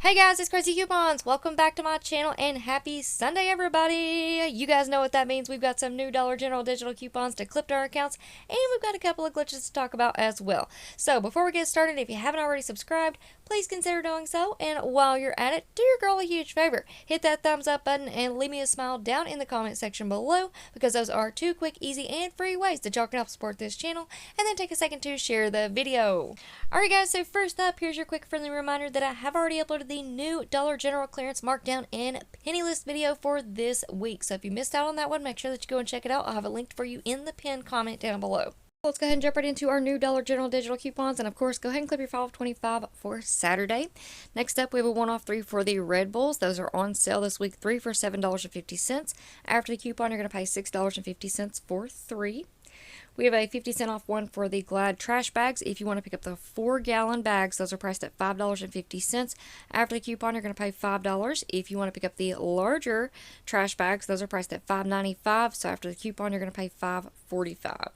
Hey guys, it's Craz-E Coupons. Welcome back to my channel and happy Sunday, everybody. You guys know what that means. We've got some new Dollar General digital coupons to clip to our accounts, and we've got a couple of glitches to talk about as well. So before we get started, if you haven't already subscribed, please consider doing so. And while you're at it, do your girl a huge favor. Hit that thumbs up button and leave me a smile down in the comment section below, because those are two quick, easy, and free ways that y'all can help support this channel. And then take a second to share the video. Alright guys, so first up, here's your quick friendly reminder that I have already uploaded the new Dollar General clearance markdown and penny list video for this week. So if you missed out on that one, make sure that you go and check it out. I'll have it linked for you in the pinned comment down below. Let's go ahead and jump right into our new Dollar General digital coupons, and of course go ahead and clip your file of 25 for Saturday. Next up, we have a one-off 3 for the Red Bulls. Those are on sale this week, 3 for $7.50. After the coupon, you're going to pay $6.50 for 3. We have a 50-cent off one for the Glad trash bags. If you want to pick up the 4-gallon bags, those are priced at $5.50. After the coupon, you're going to pay $5. If you want to pick up the larger trash bags, those are priced at $5.95. So after the coupon, you're going to pay $5.45.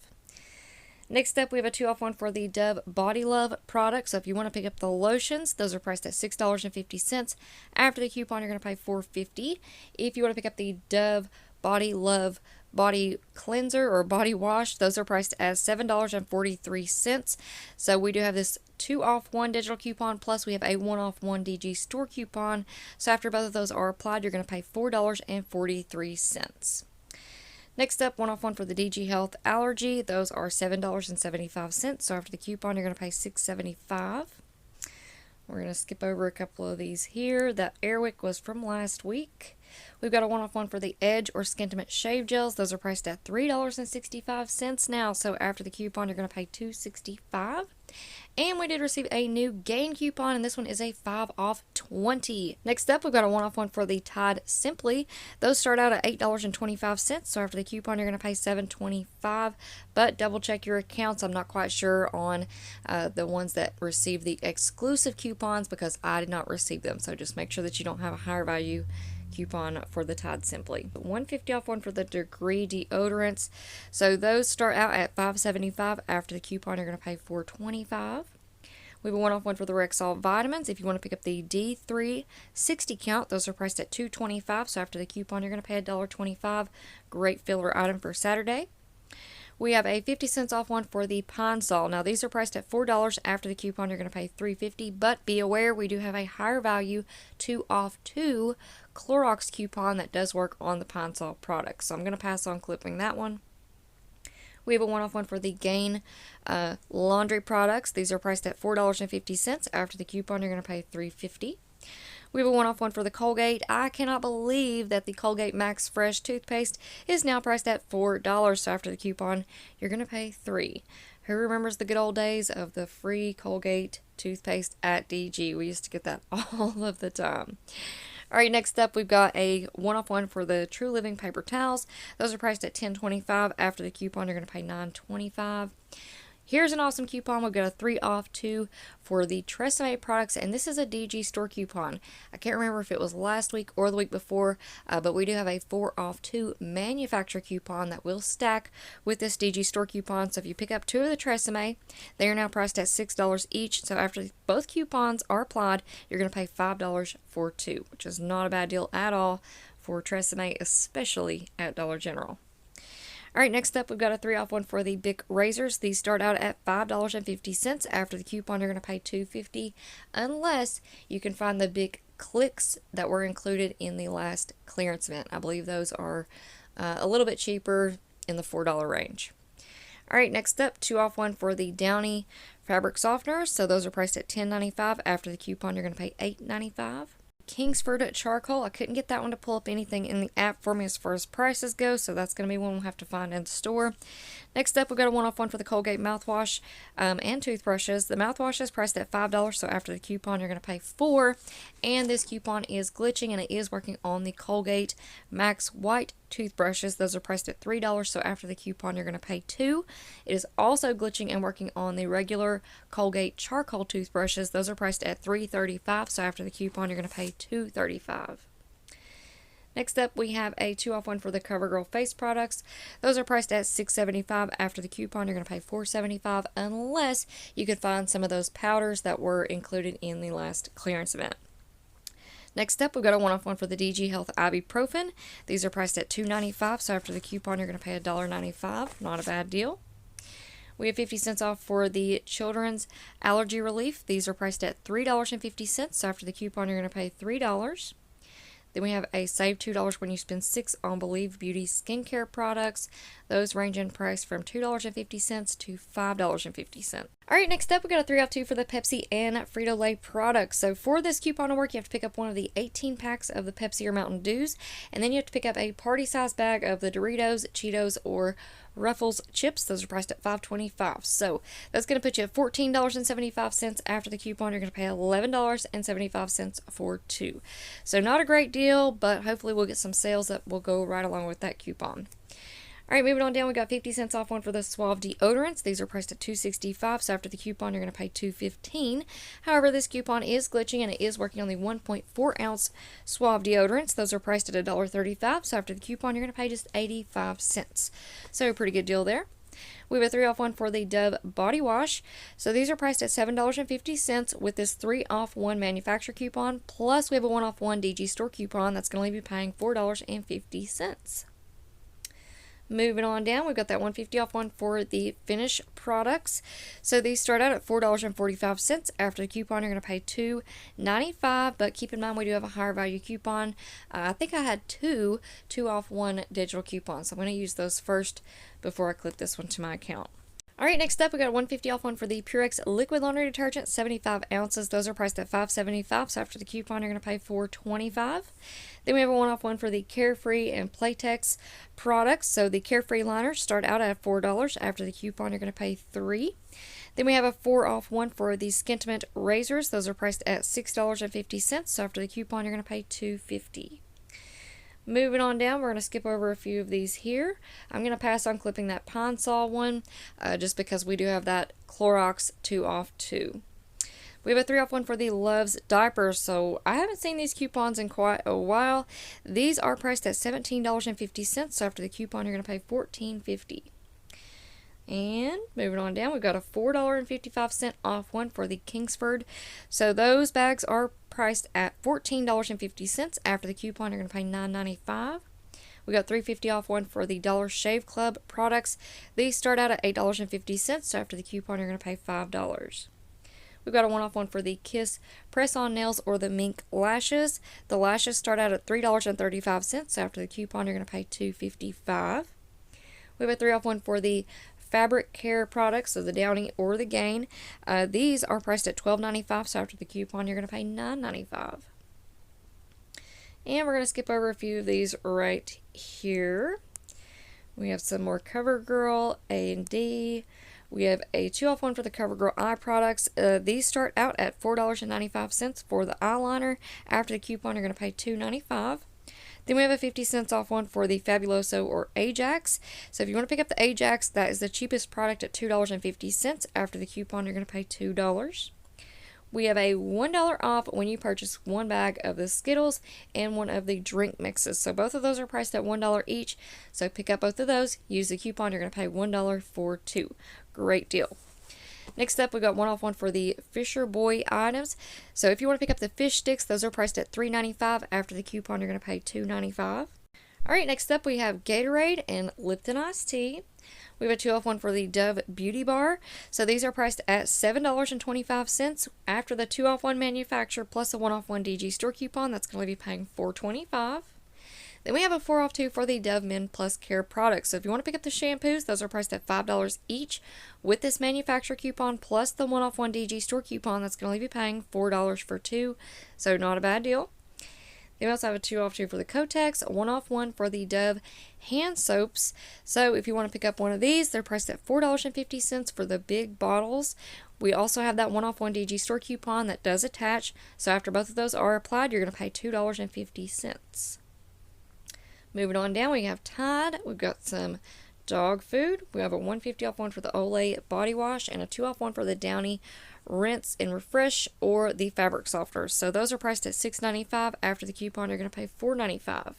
Next up, we have a 2-off one for the Dove Body Love product. So if you want to pick up the lotions, those are priced at $6.50. After the coupon, you're going to pay $4.50. If you want to pick up the Dove Body Love body cleanser or body wash, those are priced as $7.43. So we do have this 2-off 1 digital coupon, plus we have a 1-off 1 DG store coupon. So after both of those are applied, you're going to pay $4.43. Next up, 1-off 1 for the DG Health Allergy. Those are $7.75. So after the coupon, you're going to pay $6.75. We're going to skip over a couple of these here. That Airwick was from last week. We've got a 1-off 1 for the Edge or Skintimate Shave Gels. Those are priced at $3.65 now. So after the coupon, you're going to pay $2.65. And we did receive a new Gain coupon, and this one is a 5 off 20. Next up, we've got a 1-off 1 for the Tide Simply. Those start out at $8.25. So after the coupon, you're going to pay $7.25. But double check your accounts. I'm not quite sure on the ones that receive the exclusive coupons, because I did not receive them. So just make sure that you don't have a higher value coupon for the Tide Simply. 150 off one for the Degree deodorants. So those start out at $5.75. After the coupon, you're going to pay $4.25. We have a 1-off one for the Rexall vitamins. If you want to pick up the D3 60 count, those are priced at $2.25. So after the coupon, you're going to pay $1.25. Great filler item for Saturday. We have a 50 cents off one for the Pine Sol. Now these are priced at $4. After the coupon, you're going to pay $3.50. But be aware, we do have a higher value 2-off 2 Clorox coupon that does work on the Pine Sol products. So I'm going to pass on clipping that one. We have a 1-off one for the Gain laundry products. These are priced at $4.50. After the coupon, you're going to pay $3.50. We have a 1-off one for the Colgate. I cannot believe that the Colgate Max Fresh toothpaste is now priced at $4. So after the coupon, you're going to pay $3. Who remembers the good old days of the free Colgate toothpaste at DG? We used to get that all of the time. Alright, next up, we've got a 1-off one for the True Living paper towels. Those are priced at $10.25. After the coupon, you're going to pay $9.25. Here's an awesome coupon. We've got a 3-off 2 for the Tresemme products, and this is a DG store coupon. I can't remember if it was last week or the week before, but we do have a 4-off 2 manufacturer coupon that will stack with this DG store coupon. So if you pick up 2 of the Tresemme, they are now priced at $6 each. So after both coupons are applied, you're going to pay $5 for 2, which is not a bad deal at all for Tresemme, especially at Dollar General. Alright, next up, we've got a 3-off one for the Bic razors. These start out at $5.50. After the coupon, you're going to pay $2.50, unless you can find the Bic clicks that were included in the last clearance event. I believe those are a little bit cheaper, in the $4 range. Alright, next up, 2-off one for the Downy fabric softeners. So those are priced at $10.95. After the coupon, you're going to pay $8.95. Kingsford charcoal. I couldn't get that one to pull up anything in the app for me as far as prices go, so that's going to be one we'll have to find in the store. Next up, we've got a 1-off one for the Colgate mouthwash and toothbrushes. The mouthwash is priced at $5, so after the coupon, you're going to pay $4. And this coupon is glitching, and it is working on the Colgate Max White toothbrushes. Those are priced at $3, so after the coupon, you're going to pay $2. It is also glitching and working on the regular Colgate charcoal toothbrushes. Those are priced at $3.35, so after the coupon, you're going to pay $2.35. Next up, we have a 2-off one for the CoverGirl face products. Those are priced at $6.75. After the coupon, you're going to pay $4.75, unless you could find some of those powders that were included in the last clearance event. Next up, we've got a one-off one for the DG Health Ibuprofen. These are priced at $2.95, so after the coupon, you're going to pay $1.95. Not a bad deal. We have 50 cents off for the Children's Allergy Relief. These are priced at $3.50, so after the coupon, you're going to pay $3. Then we have a save $2 when you spend $6 on Believe Beauty skincare products. Those range in price from $2.50 to $5.50. Alright, next up we got a 3 off 2 for the Pepsi and Frito-Lay products. So for this coupon to work, you have to pick up one of the 18 packs of the Pepsi or Mountain Dews, and then you have to pick up a party-sized bag of the Doritos, Cheetos, or Ruffles chips. Those are priced at $5.25. So that's going to put you at $14.75 after the coupon. You're going to pay $11.75 for 2. So not a great deal, but hopefully we'll get some sales that will go right along with that coupon. Alright, moving on down, we got 50 cents off one for the Suave deodorants. These are priced at $2.65, so after the coupon, you're going to pay $2.15. However, this coupon is glitching, and it is working on the 1.4 ounce Suave deodorants. Those are priced at $1.35, so after the coupon, you're going to pay just 85 cents. So, a pretty good deal there. We have a 3 off one for the Dove body wash. So these are priced at $7.50 with this 3 off 1 manufacturer coupon. Plus, we have a 1 off 1 DG store coupon that's going to leave you paying $4.50. Moving on down, we've got that $1.50 off one for the Finish products. So these start out at $4.45. After the coupon, you're going to pay $2.95. But keep in mind, we do have a higher value coupon. I think I had two off 1 digital coupons. So I'm going to use those first before I clip this one to my account. Alright, next up we got a $1.50 off one for the Purex liquid laundry detergent, 75 ounces. Those are priced at $5.75, so after the coupon you're going to pay $4.25. Then we have a 1 off one for the Carefree and Playtex products. So the Carefree liners start out at $4. After the coupon you're going to pay $3. Then we have a 4 off one for the Skintimate razors. Those are priced at $6.50, so after the coupon you're going to pay $2.50. Moving on down, we're going to skip over a few of these here. I'm going to pass on clipping that Pine Sol one, just because we do have that Clorox 2 off 2. We have a 3 off one for the Love's diapers, so I haven't seen these coupons in quite a while. These are priced at $17.50, so after the coupon you're going to pay $14.50. And moving on down, we've got a $4.55 off one for the Kingsford. So those bags are priced at $14.50. After the coupon, you're going to pay $9.95. We got $3.50 off one for the Dollar Shave Club products. These start out at $8.50. So after the coupon, you're going to pay $5. We've got a 1 off one for the Kiss press-on nails or the Mink lashes. The lashes start out at $3.35. So after the coupon, you're going to pay $2.55. We have a 3 off one for the Fabric Care products, so the Downy or the Gain. These are priced at $12.95, so after the coupon you're going to pay $9.95. And we're going to skip over a few of these right here. We have some more CoverGirl A&D. We have a 2 off one for the CoverGirl eye products. These start out at $4.95 for the eyeliner. After the coupon you're going to pay $2.95. Then we have a 50 cents off one for the Fabuloso or Ajax. So if you want to pick up the Ajax, that is the cheapest product at $2.50. After the coupon, you're going to pay $2. We have a $1 off when you purchase 1 bag of the Skittles and 1 of the drink mixes. So both of those are priced at $1 each. So pick up both of those. Use the coupon. You're going to pay $1 for 2. Great deal. Next up, we got 1 off one for the Fisher Boy items. So if you want to pick up the fish sticks, those are priced at $3.95. After the coupon, you're going to pay $2.95. Alright, next up we have Gatorade and Lipton Iced Tea. We have a 2 off one for the Dove Beauty Bar. So these are priced at $7.25. After the 2 off 1 manufacturer plus a 1 off 1 DG store coupon, that's going to be paying $4.25. Then we have a 4 off 2 for the Dove Men Plus Care products. So if you want to pick up the shampoos, those are priced at $5 each with this manufacturer coupon plus the 1 off 1 DG store coupon. That's going to leave you paying $4 for 2. So not a bad deal. Then we also have a 2 off 2 for the Kotex, a 1 off 1 for the Dove hand soaps. So if you want to pick up one of these, they're priced at $4.50 for the big bottles. We also have that 1 off 1 DG store coupon that does attach. So after both of those are applied, you're going to pay $2.50. Moving on down, we have Tide. We've got some dog food. We have a $1.50 off one for the Olay body wash and a 2 off one for the Downy Rinse and Refresh or the fabric softeners. So those are priced at $6.95. After the coupon, you're going to pay $4.95.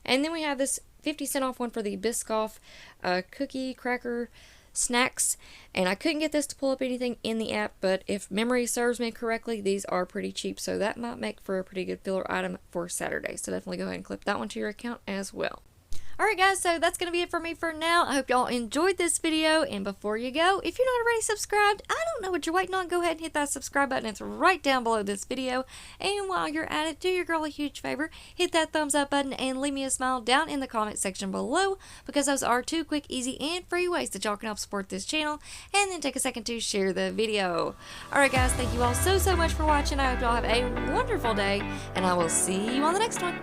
And then we have this 50 cent off one for the Biscoff cookie cracker snacks, and I couldn't get this to pull up anything in the app, but if memory serves me correctly, these are pretty cheap, so that might make for a pretty good filler item for Saturday. So definitely go ahead and clip that one to your account as well. Alright guys, so that's going to be it for me for now. I hope y'all enjoyed this video, and before you go, if you're not already subscribed, I don't know what you're waiting on. Go ahead and hit that subscribe button. It's right down below this video. And while you're at it, do your girl a huge favor. Hit that thumbs up button and leave me a smile down in the comment section below, because those are 2 quick, easy, and free ways that y'all can help support this channel. And then take a second to share the video. Alright guys, thank you all so much for watching. I hope y'all have a wonderful day, and I will see you on the next one.